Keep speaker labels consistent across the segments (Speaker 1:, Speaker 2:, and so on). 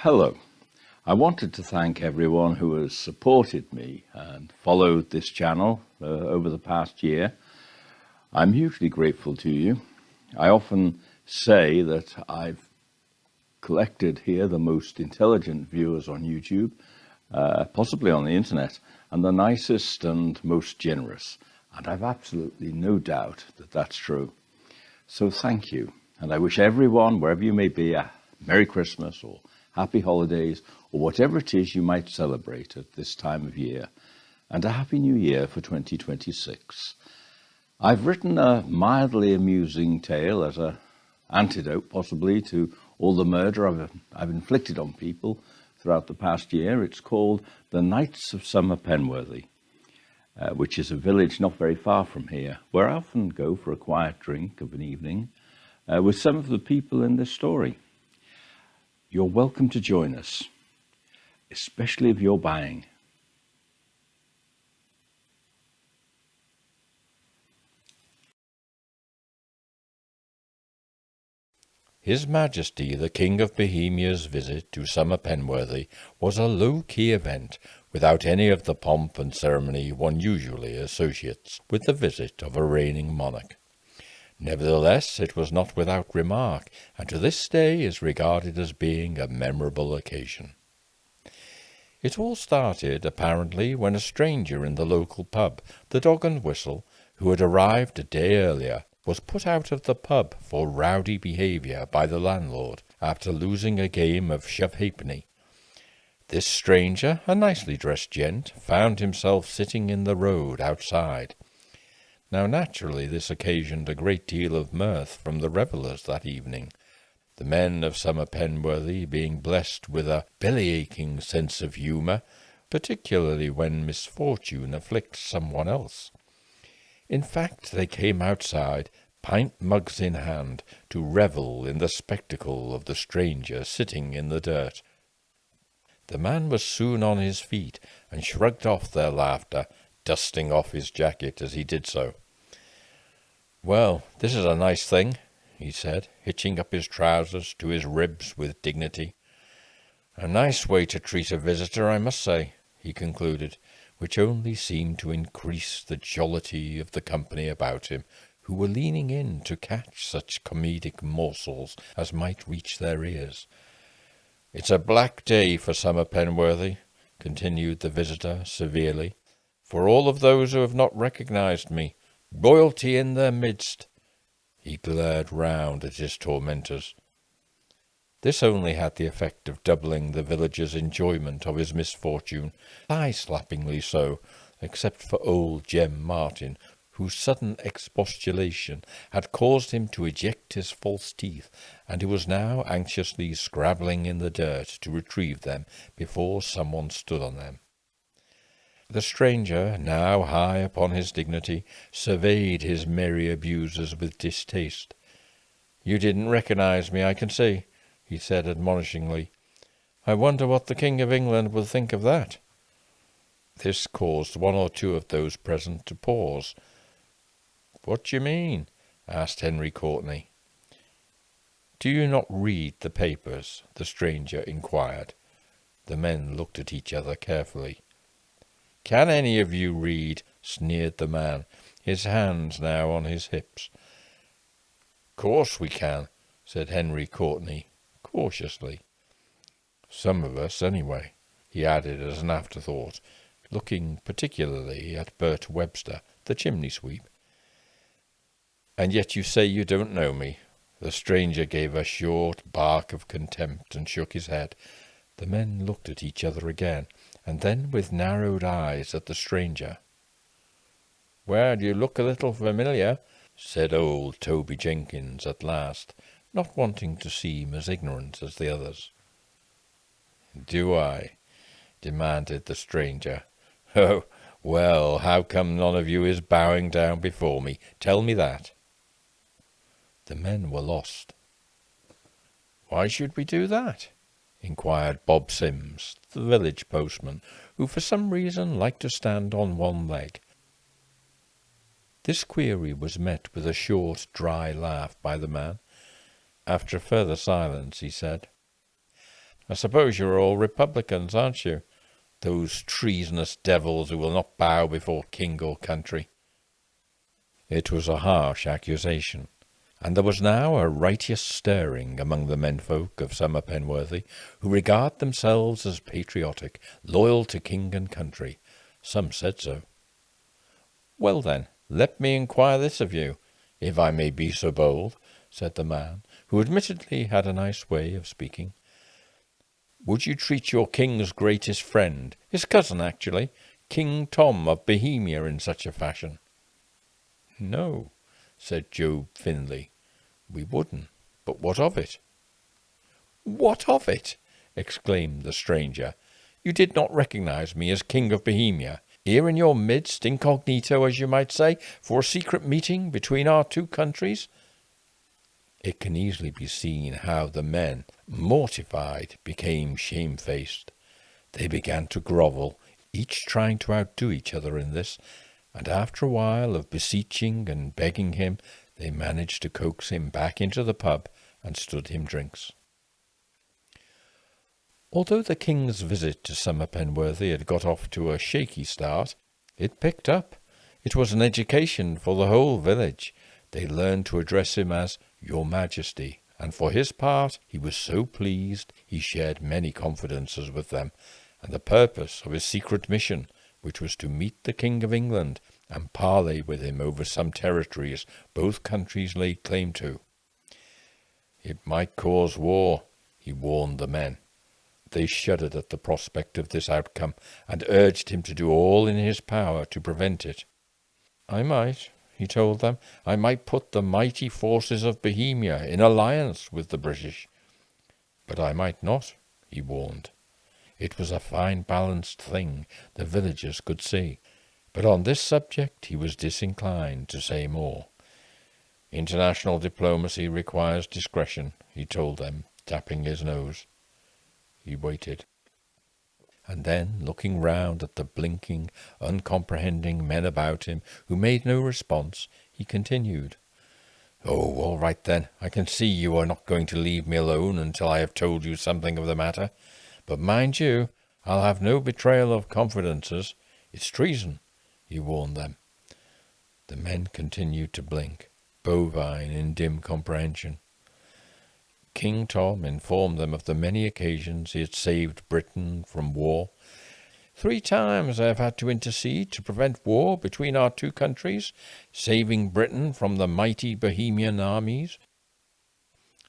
Speaker 1: Hello. I wanted to thank everyone who has supported me and followed this channel over the past year. I'm hugely grateful to you. I often say that I've collected here the most intelligent viewers on YouTube, possibly on the internet, and the nicest and most generous. And I've absolutely no doubt that that's true. So thank you. And I wish everyone, wherever you may be, a Merry Christmas or Happy Holidays, or whatever it is you might celebrate at this time of year, and a Happy New Year for 2026. I've written a mildly amusing tale as an antidote, possibly, to all the murder I've inflicted on people throughout the past year. It's called The Knights of Summer Penworthy, which is a village not very far from here, where I often go for a quiet drink of an evening with some of the people in this story. You're welcome to join us, especially if you're buying.
Speaker 2: His Majesty the King of Bohemia's visit to Summer Penworthy was a low-key event, without any of the pomp and ceremony one usually associates with the visit of a reigning monarch. Nevertheless, it was not without remark, and to this day is regarded as being a memorable occasion. It all started, apparently, when a stranger in the local pub, the Dog and Whistle, who had arrived a day earlier, was put out of the pub for rowdy behaviour by the landlord after losing a game of shove-halfpenny. This stranger, a nicely dressed gent, found himself sitting in the road outside. Now naturally this occasioned a great deal of mirth from the revellers that evening, the men of Summer Penworthy being blessed with a belly-aching sense of humour, particularly when misfortune afflicts someone else. In fact, they came outside, pint-mugs in hand, to revel in the spectacle of the stranger sitting in the dirt. The man was soon on his feet, and shrugged off their laughter, dusting off his jacket as he did so. "Well, this is a nice thing," he said, hitching up his trousers to his ribs with dignity. "A nice way to treat a visitor, I must say," he concluded, which only seemed to increase the jollity of the company about him, who were leaning in to catch such comedic morsels as might reach their ears. "It's a black day for Summer Penworthy," continued the visitor severely, "for all of those who have not recognized me. Royalty in their midst." He glared round at his tormentors. This only had the effect of doubling the villagers' enjoyment of his misfortune, thigh-slappingly so, except for old Jem Martin, whose sudden expostulation had caused him to eject his false teeth, and who was now anxiously scrabbling in the dirt to retrieve them before someone stood on them. The stranger, now high upon his dignity, surveyed his merry abusers with distaste. "You didn't recognize me, I can see," he said admonishingly. "I wonder what the King of England will think of that." This caused one or two of those present to pause. "What do you mean?" asked Henry Courtenay. "Do you not read the papers?" the stranger inquired. The men looked at each other carefully. "Can any of you read?" sneered the man, his hands now on his hips. "Course we can," said Henry Courtenay, cautiously. "Some of us, anyway," he added as an afterthought, looking particularly at Bert Webster, the chimney-sweep. "And yet you say you don't know me." The stranger gave a short bark of contempt and shook his head. The men looked at each other again, and then with narrowed eyes at the stranger. "Well, you look a little familiar," said old Toby Jenkins at last, not wanting to seem as ignorant as the others. "Do I?" demanded the stranger. "Oh, well, how come none of you is bowing down before me? Tell me that." The men were lost. "Why should we do that?" inquired Bob Sims, the village postman, who for some reason liked to stand on one leg. This query was met with a short, dry laugh by the man. After a further silence, he said, I suppose you're all Republicans, aren't you? Those treasonous devils who will not bow before king or country." It was a harsh accusation, and there was now a righteous stirring among the menfolk of Summer Penworthy, who regard themselves as patriotic, loyal to king and country. Some said so. "Well then, let me inquire this of you, if I may be so bold," said the man, who admittedly had a nice way of speaking. "Would you treat your king's greatest friend, his cousin actually, King Tom of Bohemia, in such a fashion?" "No," said Job Findlay, "we wouldn't. But what of it?" "What of it?" exclaimed the stranger. "You did not recognize me as King of Bohemia, here in your midst, incognito, as you might say, for a secret meeting between our two countries?" It can easily be seen how the men, mortified, became shamefaced. They began to grovel, each trying to outdo each other in this, and after a while of beseeching and begging him, they managed to coax him back into the pub and stood him drinks. Although the king's visit to Summer Penworthy had got off to a shaky start, it picked up. It was an education for the whole village. They learned to address him as "Your Majesty," and for his part he was so pleased he shared many confidences with them, and the purpose of his secret mission, which was to meet the King of England and parley with him over some territories both countries laid claim to. It might cause war, he warned the men. They shuddered at the prospect of this outcome, and urged him to do all in his power to prevent it. "I might," he told them, "I might put the mighty forces of Bohemia in alliance with the British. But I might not," he warned. It was a fine balanced thing, the villagers could see. But on this subject he was disinclined to say more. "International diplomacy requires discretion," he told them, tapping his nose. He waited. And then, looking round at the blinking, uncomprehending men about him, who made no response, he continued, "Oh, all right then. I can see you are not going to leave me alone until I have told you something of the matter. But mind you, I'll have no betrayal of confidences. It's treason," he warned them. The men continued to blink, bovine in dim comprehension. King Tom informed them of the many occasions he had saved Britain from war. "3 times I have had to intercede to prevent war between our two countries, saving Britain from the mighty Bohemian armies."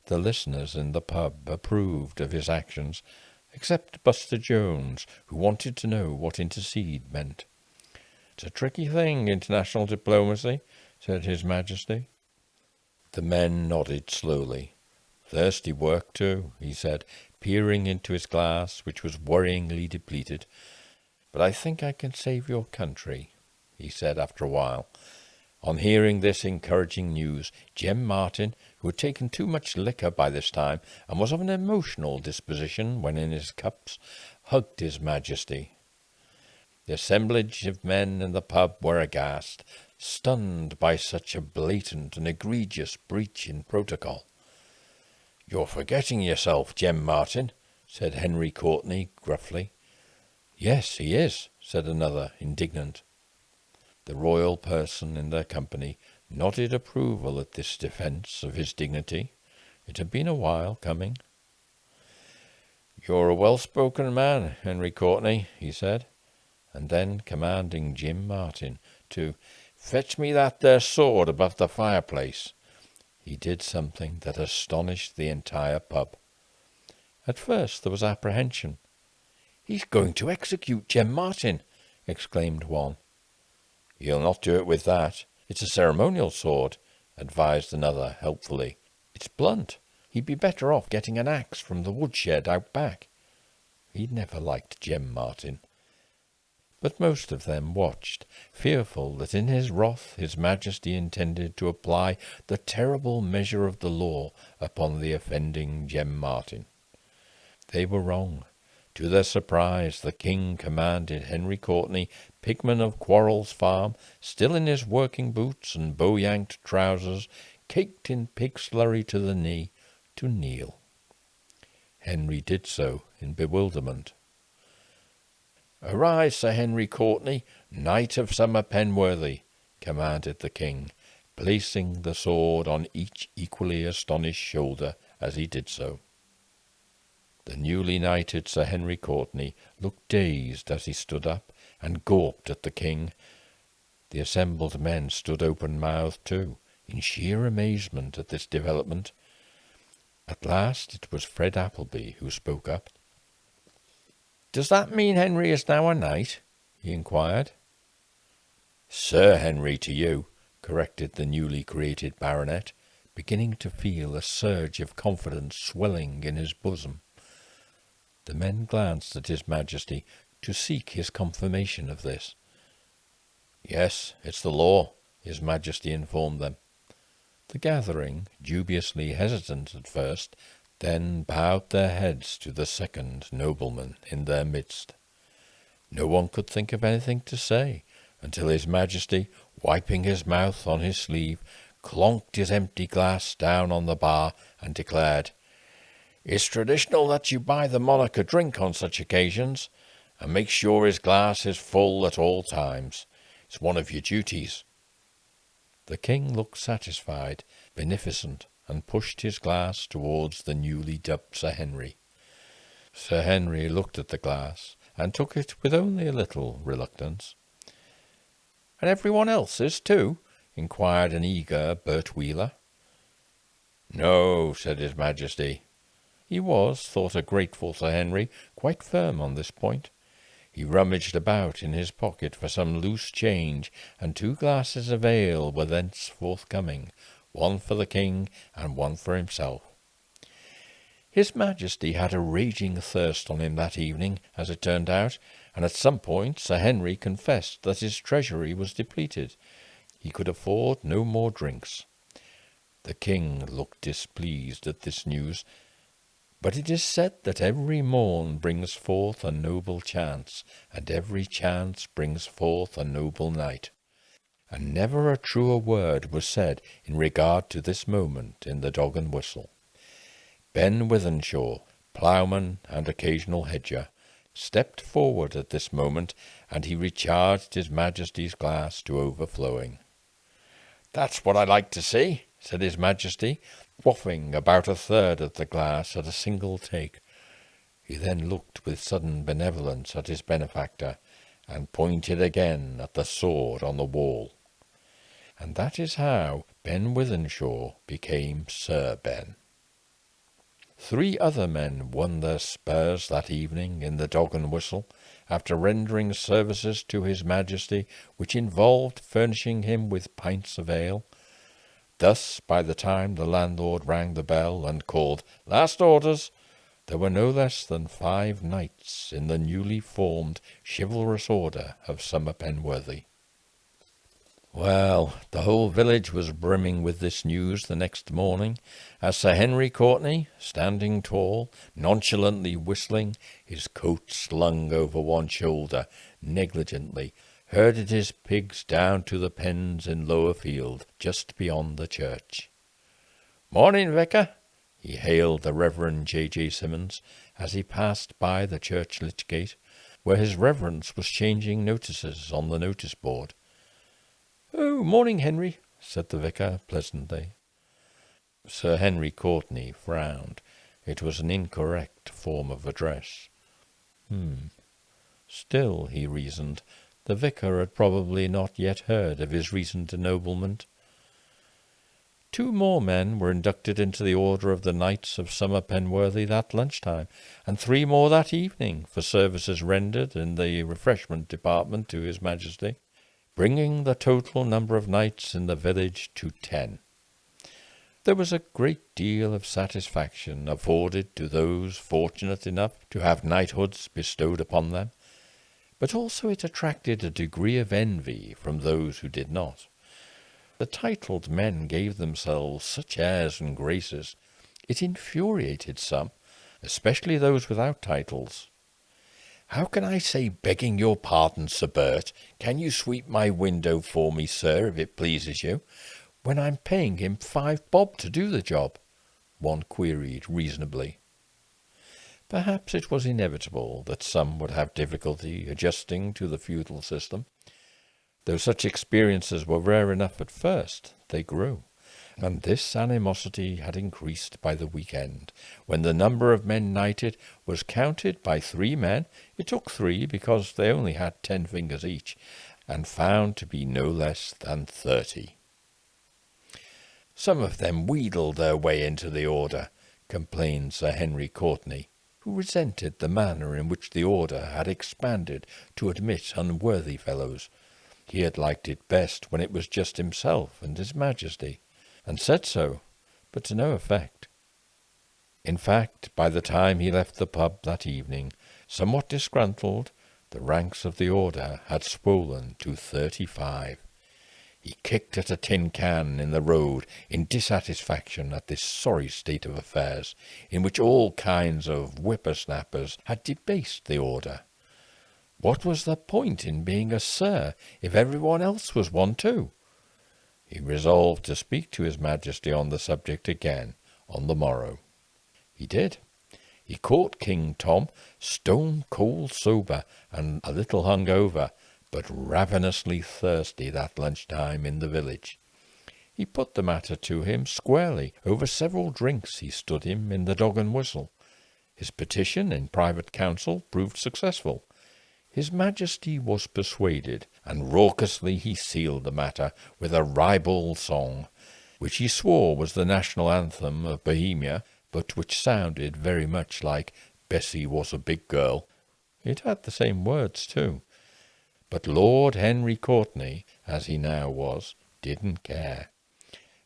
Speaker 2: The listeners in the pub approved of his actions, except Buster Jones, who wanted to know what intercede meant. "It's a tricky thing, international diplomacy," said His Majesty. The men nodded slowly. "Thirsty work, too," he said, peering into his glass, which was worryingly depleted. "But I think I can save your country," he said after a while. On hearing this encouraging news, Jem Martin, who had taken too much liquor by this time, and was of an emotional disposition when in his cups, hugged His Majesty. The assemblage of men in the pub were aghast, stunned by such a blatant and egregious breach in protocol. "You're forgetting yourself, Jem Martin," said Henry Courtenay gruffly. "Yes, he is," said another, indignant. The royal person in their company nodded approval at this defence of his dignity. It had been a while coming. "You're a well-spoken man, Henry Courtenay," he said, and then commanding Jim Martin to "fetch me that there sword above the fireplace," he did something that astonished the entire pub. At first there was apprehension. "He's going to execute Jem Martin," exclaimed one. "He'll not do it with that. It's a ceremonial sword," advised another helpfully. "It's blunt. He'd be better off getting an axe from the woodshed out back." He'd never liked Jem Martin. But most of them watched, fearful that in his wrath His Majesty intended to apply the terrible measure of the law upon the offending Jem Martin. They were wrong. To their surprise, the king commanded Henry Courtenay, pigman of Quarrel's farm, still in his working boots and bow-yanked trousers, caked in pig slurry to the knee, to kneel. Henry did so in bewilderment. "Arise, Sir Henry Courtenay, Knight of Summer Penworthy," commanded the king, placing the sword on each equally astonished shoulder as he did so. The newly knighted Sir Henry Courtenay looked dazed as he stood up, and gawped at the king. The assembled men stood open-mouthed too, in sheer amazement at this development. At last it was Fred Appleby who spoke up. "Does that mean Henry is now a knight?" he inquired. "Sir Henry to you," corrected the newly created baronet, beginning to feel a surge of confidence swelling in his bosom. The men glanced at his Majesty to seek his confirmation of this. "Yes, it's the law," his Majesty informed them. The gathering, dubiously hesitant at first, then bowed their heads to the second nobleman in their midst. No one could think of anything to say, until his Majesty, wiping his mouth on his sleeve, clonked his empty glass down on the bar and declared, "It's traditional that you buy the monarch a drink on such occasions, and make sure his glass is full at all times. It's one of your duties." The king looked satisfied, beneficent, and pushed his glass towards the newly dubbed Sir Henry. Sir Henry looked at the glass, and took it with only a little reluctance. "And everyone else's too?" inquired an eager Bert Wheeler. "No," said his Majesty. He was, thought a grateful Sir Henry, quite firm on this point. He rummaged about in his pocket for some loose change, and 2 glasses of ale were thence forthcoming, one for the king and one for himself. His Majesty had a raging thirst on him that evening, as it turned out, and at some point Sir Henry confessed that his treasury was depleted. He could afford no more drinks. The king looked displeased at this news, but it is said that every morn brings forth a noble chance, and every chance brings forth a noble knight. And never a truer word was said in regard to this moment in the Dog and Whistle. Ben Withenshaw, ploughman and occasional hedger, stepped forward at this moment, and he recharged his Majesty's glass to overflowing. "That's what I like to see," said his Majesty, quaffing about a third of the glass at a single take. He then looked with sudden benevolence at his benefactor, and pointed again at the sword on the wall. And that is how Ben Withenshaw became Sir Ben. 3 other men won their spurs that evening in the Dog and Whistle, after rendering services to his Majesty which involved furnishing him with pints of ale. Thus, by the time the landlord rang the bell and called "Last orders," there were no less than 5 knights in the newly formed chivalrous order of Summer Penworthy. Well, the whole village was brimming with this news the next morning, as Sir Henry Courtenay, standing tall, nonchalantly whistling, his coat slung over one shoulder, negligently, herded his pigs down to the pens in Lower Field, just beyond the church. "Morning, Vicar," he hailed the Reverend J. Simmons as he passed by the church-lit gate, where his reverence was changing notices on the notice-board. "Oh, morning, Henry," said the vicar pleasantly. Sir Henry Courtenay frowned. It was an incorrect form of address. Still, he reasoned, the vicar had probably not yet heard of his recent ennoblement. 2 more men were inducted into the Order of the Knights of Summer Penworthy that lunchtime, and 3 more that evening for services rendered in the refreshment department to His Majesty, bringing the total number of knights in the village to 10. There was a great deal of satisfaction afforded to those fortunate enough to have knighthoods bestowed upon them, but also it attracted a degree of envy from those who did not. The titled men gave themselves such airs and graces, it infuriated some, especially those without titles. "How can I say, begging your pardon, Sir Bert, can you sweep my window for me, sir, if it pleases you, when I'm paying him 5 bob to do the job?" one queried reasonably. Perhaps it was inevitable that some would have difficulty adjusting to the feudal system. Though such experiences were rare enough at first, they grew, and this animosity had increased by the weekend, when the number of men knighted was counted by 3 men. It took 3 because they only had 10 fingers each, and found to be no less than 30. Some of them wheedled their way into the order, complained Sir Henry Courtenay, who resented the manner in which the order had expanded to admit unworthy fellows. He had liked it best when it was just himself and his Majesty, and said so, but to no effect. In fact, by the time he left the pub that evening, somewhat disgruntled, the ranks of the order had swollen to 35. He kicked at a tin can in the road in dissatisfaction at this sorry state of affairs, in which all kinds of whippersnappers had debased the order. What was the point in being a sir if everyone else was one too? He resolved to speak to his Majesty on the subject again on the morrow. He did. He caught King Tom stone-cold sober and a little hung-over, but ravenously thirsty that lunch-time in the village. He put the matter to him squarely. Over several drinks he stood him in the Dog and Whistle. His petition in private council proved successful. His Majesty was persuaded, and raucously he sealed the matter with a ribald song, which he swore was the national anthem of Bohemia, but which sounded very much like "Bessie was a big girl." It had the same words, too. But Lord Henry Courtenay, as he now was, didn't care.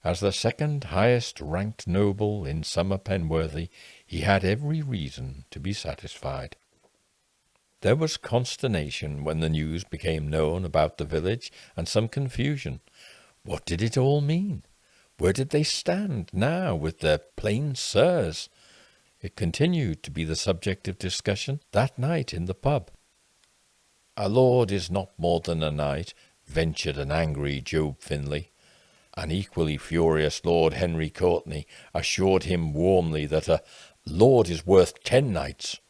Speaker 2: As the second highest-ranked noble in summer Penworthy, he had every reason to be satisfied. There was consternation when the news became known about the village, and some confusion. What did it all mean? Where did they stand now with their plain sirs? It continued to be the subject of discussion that night in the pub. "A lord is not more than a knight," ventured an angry Job Finlay. An equally furious Lord Henry Courtenay assured him warmly that a lord is worth 10 knights.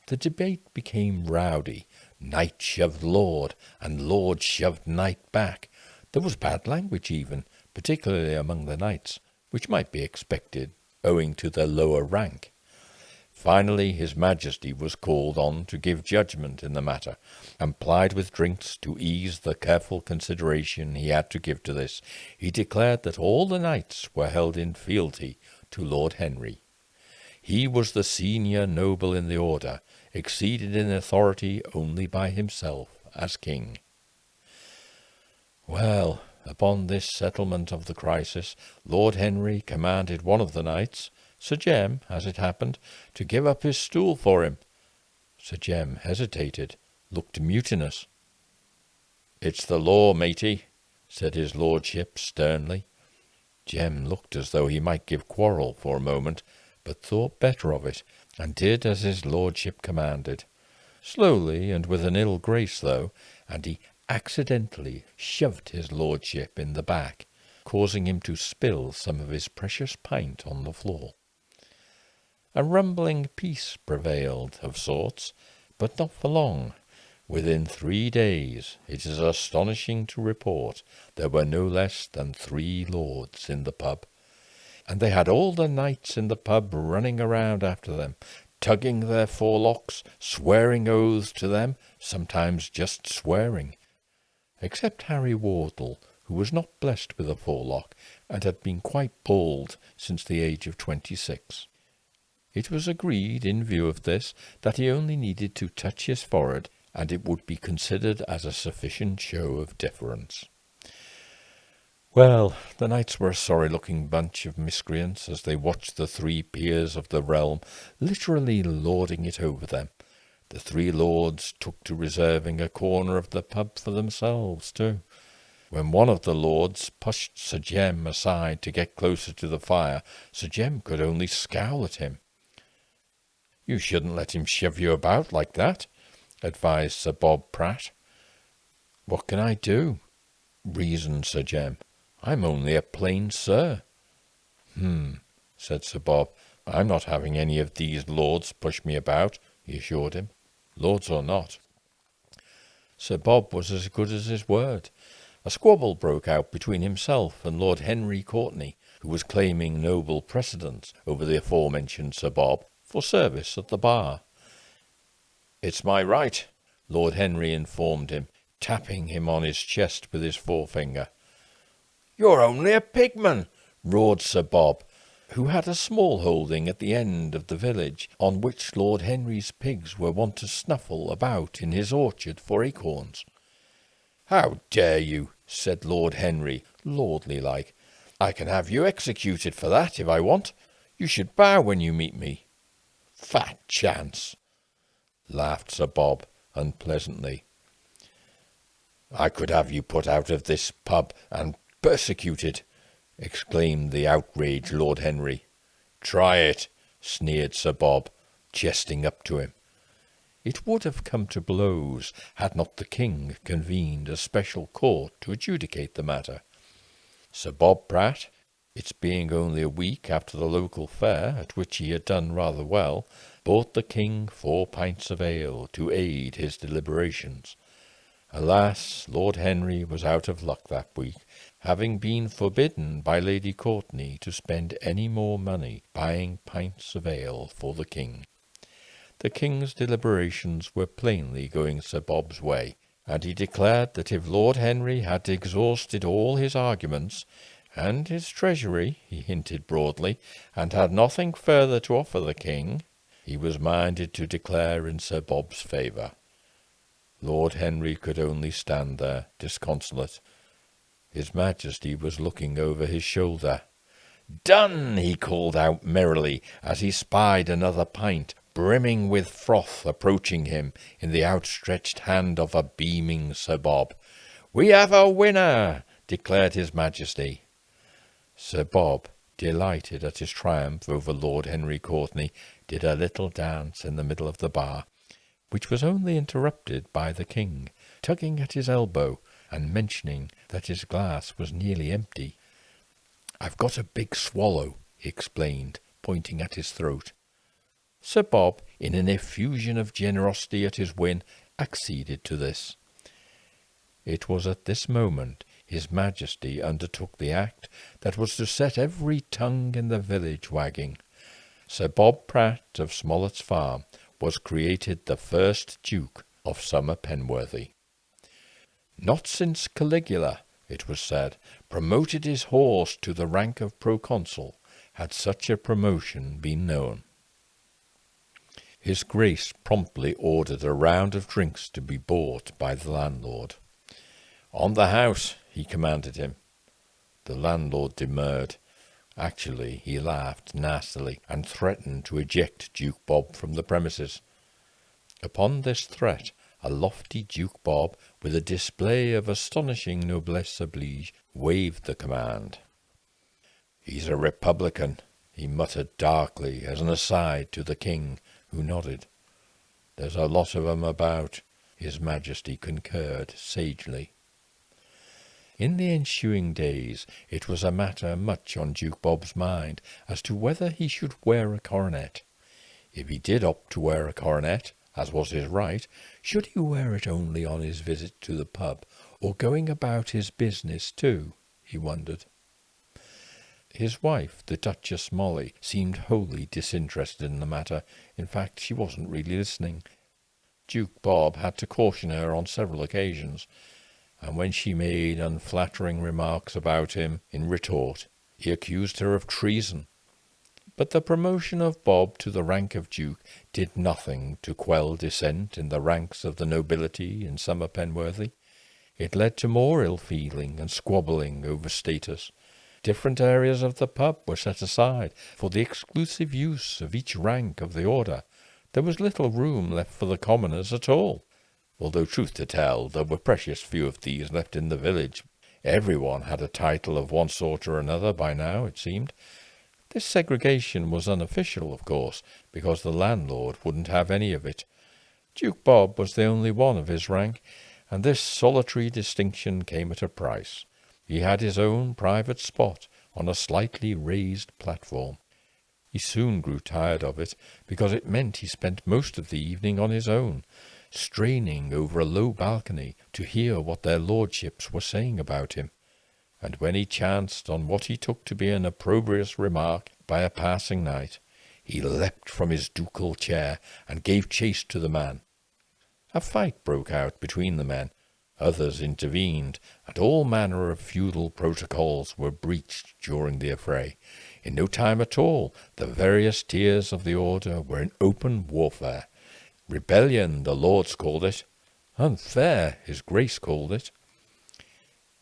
Speaker 2: The debate became rowdy. Knight shoved lord, and lord shoved knight back. There was bad language even, particularly among the knights, which might be expected, owing to their lower rank. Finally his Majesty was called on to give judgment in the matter, and plied with drinks to ease the careful consideration he had to give to this. He declared that all the knights were held in fealty to Lord Henry. He was the senior noble in the order, exceeded in authority only by himself as king. Well, upon this settlement of the crisis, Lord Henry commanded one of the knights, Sir Jem, as it happened, to give up his stool for him. Sir Jem hesitated, looked mutinous. "It's the law, matey," said his lordship sternly. Jem looked as though he might give quarrel for a moment, but thought better of it, and did as his lordship commanded. Slowly and with an ill grace, though, and he accidentally shoved his lordship in the back, causing him to spill some of his precious pint on the floor. A rumbling peace prevailed, of sorts, but not for long. Within 3 days, it is astonishing to report, there were no less than 3 lords in the pub, and they had all the knights in the pub running around after them, tugging their forelocks, swearing oaths to them, sometimes just swearing, except Harry Wardle, who was not blessed with a forelock, and had been quite bald since the age of 26. It was agreed, in view of this, that he only needed to touch his forehead, and it would be considered as a sufficient show of deference. Well, the knights were a sorry-looking bunch of miscreants as they watched the 3 peers of the realm literally lording it over them. The 3 lords took to reserving a corner of the pub for themselves, too. When one of the lords pushed Sir Jem aside to get closer to the fire, Sir Jem could only scowl at him. "You shouldn't let him shove you about like that," advised Sir Bob Pratt. "What can I do?" reasoned Sir Jem. "I'm only a plain sir." Said Sir Bob. "I'm not having any of these lords push me about," he assured him, "lords or not." Sir Bob was as good as his word. A squabble broke out between himself and Lord Henry Courtenay, who was claiming noble precedence over the aforementioned Sir Bob for service at the bar. "It's my right," Lord Henry informed him, tapping him on his chest with his forefinger. "You're only a pigman," roared Sir Bob, who had a small holding at the end of the village, on which Lord Henry's pigs were wont to snuffle about in his orchard for acorns. "How dare you?" said Lord Henry, lordly-like. "I can have you executed for that if I want. You should bow when you meet me." "Fat chance," laughed Sir Bob unpleasantly. "I could have you put out of this pub and persecuted," exclaimed the outraged Lord Henry. "Try it," sneered Sir Bob, jesting up to him. It would have come to blows had not the king convened a special court to adjudicate the matter. Sir Bob Pratt, it being only a week after the local fair, at which he had done rather well, bought the king 4 pints of ale to aid his deliberations. Alas, Lord Henry was out of luck that week, having been forbidden by Lady Courtenay to spend any more money buying pints of ale for the king. The king's deliberations were plainly going Sir Bob's way, and he declared that if Lord Henry had exhausted all his arguments, and his treasury, he hinted broadly, and had nothing further to offer the king, he was minded to declare in Sir Bob's favour. Lord Henry could only stand there, disconsolate. His Majesty was looking over his shoulder. "Done!" he called out merrily, as he spied another pint, brimming with froth, approaching him in the outstretched hand of a beaming Sir Bob. "We have a winner!" declared his Majesty. Sir Bob, delighted at his triumph over Lord Henry Courtenay, did a little dance in the middle of the bar, which was only interrupted by the king, tugging at his elbow and mentioning that his glass was nearly empty. "I've got a big swallow," he explained, pointing at his throat. Sir Bob, in an effusion of generosity at his win, acceded to this. It was at this moment his Majesty undertook the act that was to set every tongue in the village wagging. Sir Bob Pratt of Smollett's Farm was created the first Duke of Summer Penworthy. Not since Caligula, it was said, promoted his horse to the rank of proconsul had such a promotion been known. His Grace promptly ordered a round of drinks to be bought by the landlord. "On the house," he commanded him. The landlord demurred. Actually, he laughed nastily and threatened to eject Duke Bob from the premises. Upon this threat, a lofty Duke Bob, with a display of astonishing noblesse oblige, waived the command. "He's a Republican," he muttered darkly as an aside to the king, who nodded. "There's a lot of 'em about," his Majesty concurred sagely. In the ensuing days it was a matter much on Duke Bob's mind as to whether he should wear a coronet. If he did opt to wear a coronet, as was his right, should he wear it only on his visit to the pub, or going about his business too, he wondered. His wife, the Duchess Molly, seemed wholly disinterested in the matter. In fact, she wasn't really listening. Duke Bob had to caution her on several occasions, and when she made unflattering remarks about him in retort, he accused her of treason. But the promotion of Bob to the rank of Duke did nothing to quell dissent in the ranks of the nobility in Summer Penworthy. It led to more ill-feeling and squabbling over status. Different areas of the pub were set aside for the exclusive use of each rank of the order. There was little room left for the commoners at all, although, truth to tell, there were precious few of these left in the village. Everyone had a title of one sort or another by now, it seemed. This segregation was unofficial, of course, because the landlord wouldn't have any of it. Duke Bob was the only one of his rank, and this solitary distinction came at a price. He had his own private spot on a slightly raised platform. He soon grew tired of it, because it meant he spent most of the evening on his own, straining over a low balcony to hear what their lordships were saying about him. And when he chanced on what he took to be an opprobrious remark by a passing knight, he leapt from his ducal chair and gave chase to the man. A fight broke out between the men. Others intervened, and all manner of feudal protocols were breached during the affray. In no time at all, the various tiers of the order were in open warfare. Rebellion, the lords called it. Unfair, his grace called it.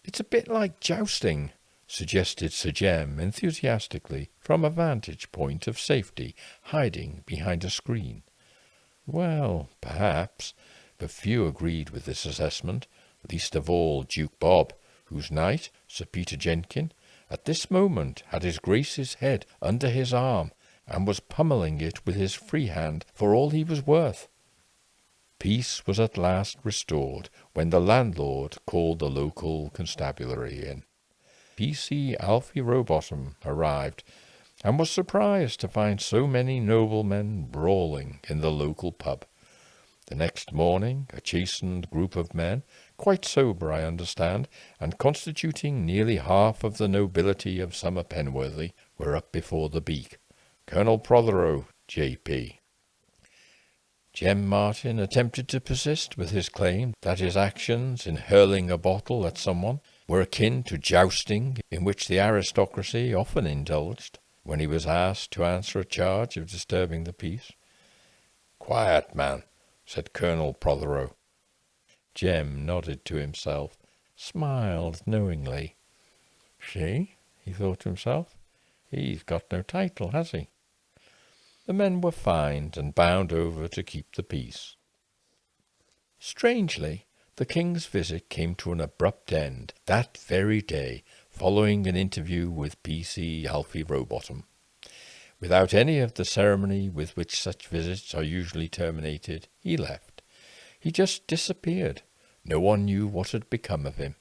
Speaker 2: "It's a bit like jousting," suggested Sir Jem enthusiastically, from a vantage point of safety, hiding behind a screen. Well, perhaps, but few agreed with this assessment, least of all Duke Bob, whose knight, Sir Peter Jenkin, at this moment had his Grace's head under his arm, and was pummelling it with his free hand for all he was worth. Peace was at last restored when the landlord called the local constabulary in. P.C. Alfie Rowbottom arrived, and was surprised to find so many noblemen brawling in the local pub. The next morning a chastened group of men, quite sober I understand, and constituting nearly half of the nobility of Summer Penworthy, were up before the beak. Colonel Prothero, J.P. Jem Martin attempted to persist with his claim that his actions in hurling a bottle at someone were akin to jousting, in which the aristocracy often indulged, when he was asked to answer a charge of disturbing the peace. "Quiet, man," said Colonel Prothero. Jem nodded to himself, smiled knowingly. "See," he thought to himself, "he's got no title, has he?" The men were fined and bound over to keep the peace. Strangely, the king's visit came to an abrupt end that very day, following an interview with P.C. Alfie Rowbottom. Without any of the ceremony with which such visits are usually terminated, he left. He just disappeared. No one knew what had become of him.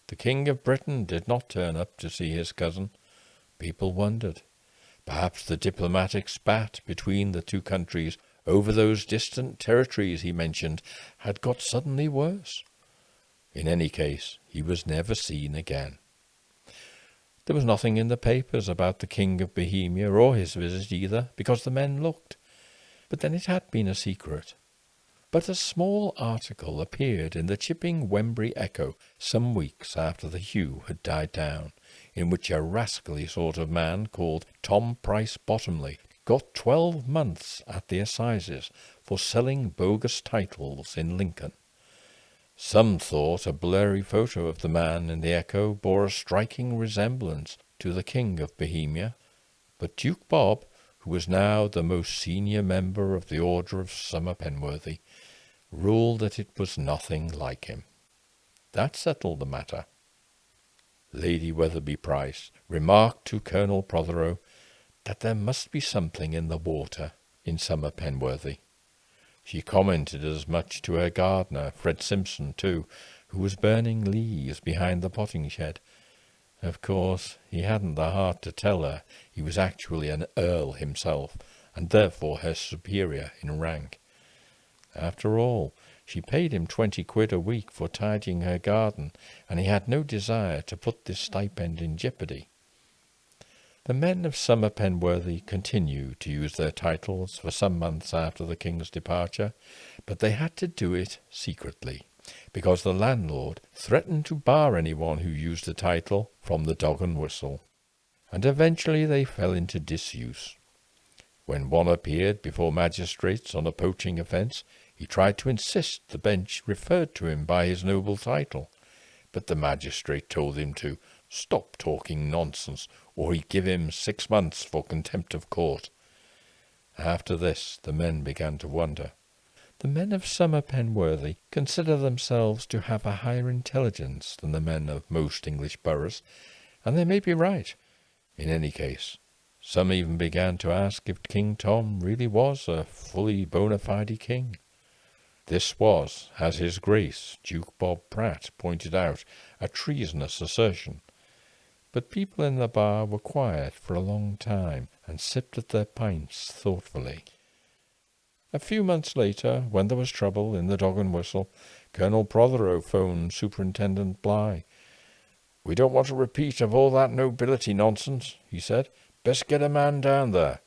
Speaker 2: The King of Britain did not turn up to see his cousin. People wondered. Perhaps the diplomatic spat between the two countries over those distant territories he mentioned had got suddenly worse. In any case, he was never seen again. There was nothing in the papers about the King of Bohemia or his visit either, because the men looked. But then it had been a secret. But a small article appeared in the Chipping Wembury Echo some weeks after the hue had died down, in which a rascally sort of man called Tom Price Bottomley got 12 months at the assizes for selling bogus titles in Lincoln. Some thought a blurry photo of the man in the Echo bore a striking resemblance to the King of Bohemia, but Duke Bob, who was now the most senior member of the Order of Summer Penworthy, ruled that it was nothing like him. That settled the matter. Lady Weatherby Price remarked to Colonel Prothero that there must be something in the water in Summer Penworthy. She commented as much to her gardener, Fred Simpson, too, who was burning leaves behind the potting shed. Of course, he hadn't the heart to tell her he was actually an earl himself, and therefore her superior in rank. After all, she paid him 20 quid a week for tidying her garden, and he had no desire to put this stipend in jeopardy. The men of Summer Penworthy continued to use their titles for some months after the king's departure, but they had to do it secretly, because the landlord threatened to bar anyone who used the title from the Dog and Whistle, and eventually they fell into disuse. When one appeared before magistrates on a poaching offence, he tried to insist the bench referred to him by his noble title, but the magistrate told him to stop talking nonsense, or he'd give him 6 months for contempt of court. After this, the men began to wonder. The men of Summer Penworthy consider themselves to have a higher intelligence than the men of most English boroughs, and they may be right. In any case, some even began to ask if King Tom really was a fully bona fide king. This was, as his Grace, Duke Bob Pratt, pointed out, a treasonous assertion. But people in the bar were quiet for a long time and sipped at their pints thoughtfully. A few months later, when there was trouble in the Dog and Whistle, Colonel Prothero phoned Superintendent Bligh. "We don't want a repeat of all that nobility nonsense," he said. "Best get a man down there."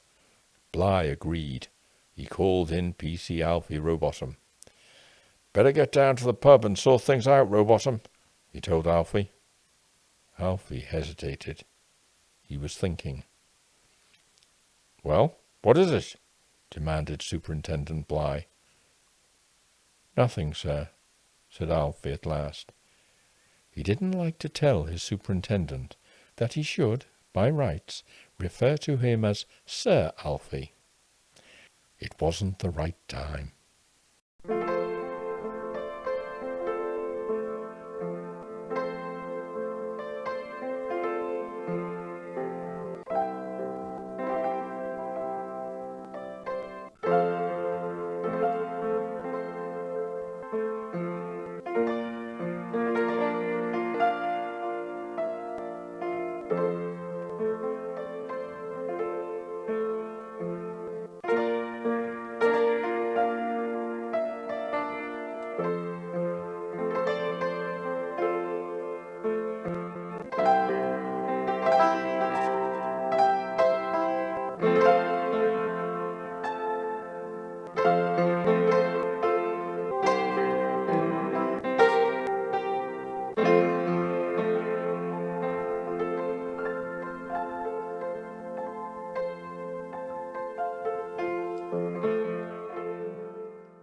Speaker 2: Bligh agreed. He called in PC Alfie Rowbottom. "Better get down to the pub and sort things out, Rowbottom," he told Alfie. Alfie hesitated. He was thinking. "Well, what is it?" demanded Superintendent Bligh. "Nothing, sir," said Alfie at last. He didn't like to tell his superintendent that he should, by rights, refer to him as Sir Alfie. It wasn't the right time.